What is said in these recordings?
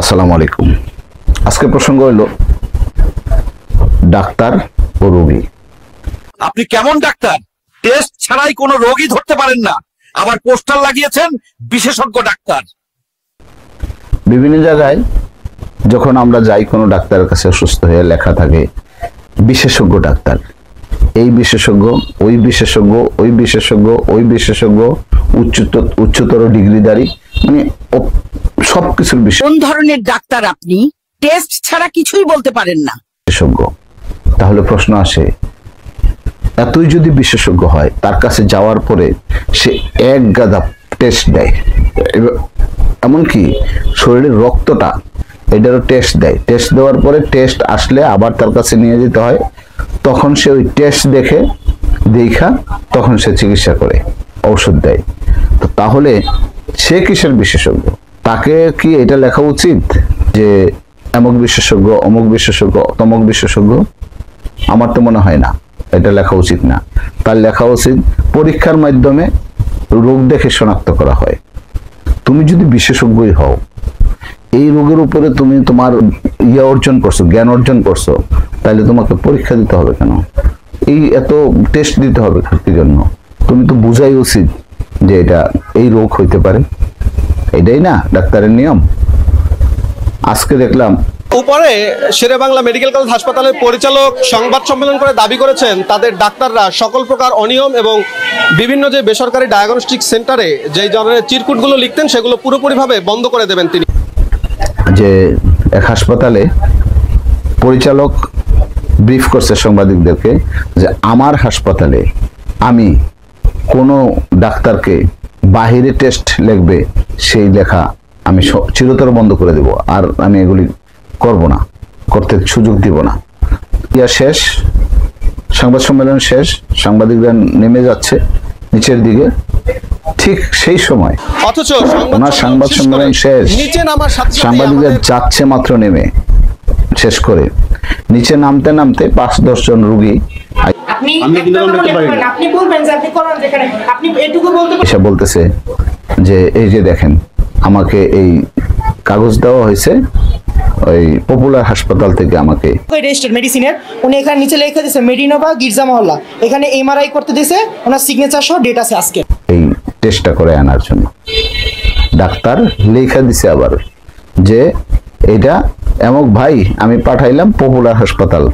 আসসালামু আলাইকুম। আজকে প্রসঙ্গ হলো ডাক্তার ও রোগী। আপনি কেমন ডাক্তার? টেস্ট ছাড়াই কোনো রোগী ধরতে পারেন না, আবার পোস্টার লাগিয়েছেন বিশেষজ্ঞ ডাক্তার। বিভিন্ন জায়গায় যখন আমরা যাই কোনো ডাক্তারের কাছে অসুস্থ হয়ে লেখা থাকে বিশেষজ্ঞ ডাক্তার, এই বিশেষজ্ঞ, ওই বিশেষজ্ঞ, ওই বিশেষজ্ঞ, ওই বিশেষজ্ঞ, উচ্চতর ডিগ্রিধারী, মানে সবকিছুর কোন ধরনের ডাক্তার আপনি? টেস্ট ছাড়া কিছুই বলতে পারেন না। বিশেষজ্ঞ। তাহলে প্রশ্ন আসে, এতই যদি বিশেষজ্ঞ হয়, তার কাছে যাওয়ার পরে সে এক গাদা টেস্ট দেয়, এমনকি শরীরের রক্তটা এটারও টেস্ট দেয়। টেস্ট দেওয়ার পরে টেস্ট আসলে আবার তার কাছে নিয়ে যেতে হয়, তখন সে ওই টেস্ট দেখা তখন সে চিকিৎসা করে, ঔষধ দেয়। তো তাহলে সে কিসের বিশেষজ্ঞ? তাকে কি এটা লেখা উচিত যে এমক বিশেষজ্ঞ, অমুক বিশেষজ্ঞ, তমক বিশেষজ্ঞ? আমার তো মনে হয় না এটা লেখা উচিত না। তার লেখা উচিত পরীক্ষার মাধ্যমে রোগ দেখে শনাক্ত করা হয়। তুমি যদি বিশেষজ্ঞই হও, এই রোগের উপরে তুমি তোমার অর্জন করছো, জ্ঞান অর্জন করছো, তাহলে তোমাকে পরীক্ষা দিতে হবে কেন? এই এত টেস্ট দিতে হবে কি জন্য? তুমি তো বুঝাই উচিত যে এটা এই রোগ হইতে পারে। এটাই না ডাক্তারের নিয়ম। আজকে দেখলাম উপরে শেরেবাংলা মেডিকেল কলেজ হাসপাতালের পরিচালক সংবাদ সম্মেলন করে দাবি করেছেন তাদের ডাক্তাররা সকল প্রকার অনিয়ম এবং বিভিন্ন যে বেসরকারি ডায়াগনস্টিক সেন্টারে যে ধরনের চিরকুটগুলো লিখতেন সেগুলো পুরোপুরিভাবে বন্ধ করে দেবেন তিনি। যে এক হাসপাতালে পরিচালক ব্রিফ করছে সাংবাদিকদেরকে যে আমার হাসপাতালে আমি কোনো ডাক্তারকে বাহিরে টেস্ট লিখবে সেই লেখা আমি চিরতর বন্ধ করে দেব, আর আমি এগুলি করব না, করতে সুযোগ দিব না। ইয়া শেষ, সংবাদ সম্মেলন শেষ, সাংবাদিকরা নেমে যাচ্ছে নিচের দিকে, ঠিক সেই সময় অথচ ওনার সংবাদ সম্মেলন শেষ, সাংবাদিকরা যাচ্ছে মাত্র নেমে শেষ করে নিচে নামতে নামতে 5-10 জন রোগী এসে বলতেছে যে এই যে দেখেন, আমাকে এই কাগজ দেওয়া হয়েছে ওই পপুলার হাসপাতাল থেকে, আমাকে রেজিস্টার্ড মেডিসিনের উনি এখানে নিচে লিখে দিয়েছে মেডিনোভা গির্জা মহল্লা, এখানে এমআরআই করতে দিয়েছে, ওনার সিগনেচার সহ ডেট আছে আজকে এই টেস্টটা করে আনার জন্য। ডাক্তার লেখা দিছে আবার যে এটা এমক ভাই আমি পাঠাইলাম পপুলার হাসপাতাল,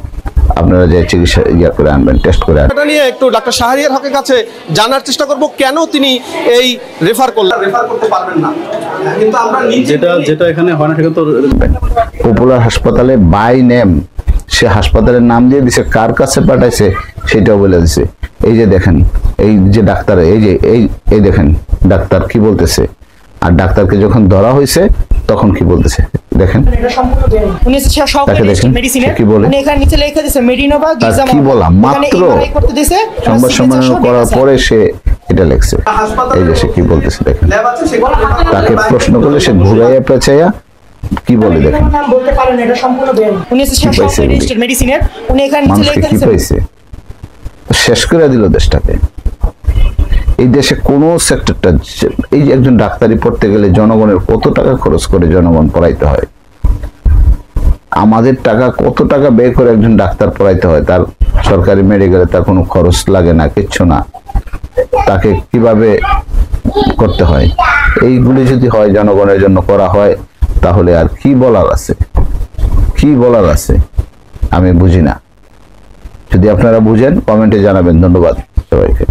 আপনারা যে চিকিৎসা করে আনবেন, টেস্ট করে আনবেন। এটা নিয়ে একটু ডাক্তার শাহরিয়ার হকের কাছে জানার চেষ্টা করব কেন তিনি এই রেফার করতে পারবেন না। কিন্তু আমরা যেটা এখানে হয় না সেটা তো পপুলার হাসপাতালে বাই নেম, সে হাসপাতালের নাম দিয়ে দিছে, কার কাছে পাঠাইছে সেটাও বলে দিছে। এই যে দেখেন, এই যে ডাক্তার, এই দেখেন ডাক্তার কি বলতেছে, আর ডাক্তারকে যখন ধরা হয়েছে তখন কি বলতেছে দেখেন। উনি সহকারী রেজিস্টার্ড মেডিসিনের উনি এখানে নিচে লিখে দিয়েছে মেডিনোভা গির্জা মহল্লা, কি বললাম মাত্র সংবাদ সম্মেলন করার পরে সে এটা লিখছে। এই যে সে কি বলতেছে দেখেন, তাকে প্রশ্ন করলে সে ঘুরাইয়া পেঁচাইয়া কি বলে দেখেন। বলতে পারেন এটা সম্পূর্ণ বেআইনি। উনি সহকারী রেজিস্টার্ড মেডিসিনের উনি এখানে নিচে লিখে কি পাইছে, শেষ করে দিল দেশটাকে। এই দেশে কোন সেক্টরটা, এই যে একজন ডাক্তারি পড়তে গেলে জনগণের কত টাকা খরচ করে জনগণ পড়াইতে হয়, আমাদের টাকা কত টাকা ব্যয় করে একজন ডাক্তার পড়াইতে হয়, তার সরকারি মেডিকেলে তার কোনো খরচ লাগে না, কিচ্ছু না, তাকে কিভাবে করতে হয়। এইগুলি যদি হয় জনগণের জন্য করা হয়, তাহলে আর কি বলার আছে, কি বলার আছে আমি বুঝি না। যদি আপনারা বুঝেন কমেন্টে জানাবেন। ধন্যবাদ সবাইকে।